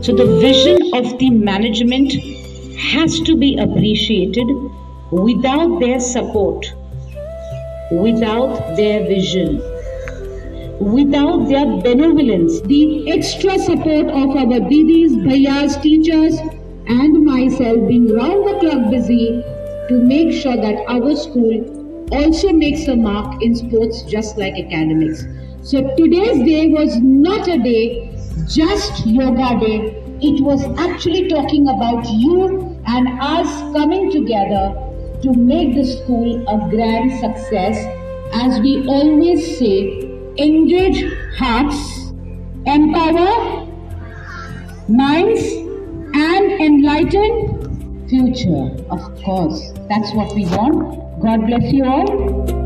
So the vision of the management has to be appreciated. Without their support, without their vision, without their benevolence, the extra support of our didis, bhaiyas, teachers and myself being round the clock busy to make sure that our school also makes a mark in sports just like academics. So today's day was not a day, just yoga day. It was actually talking about you and us coming together to make the school a grand success. As we always say, engage hearts, empower minds and enlighten future. Of course, that's what we want. God bless you all.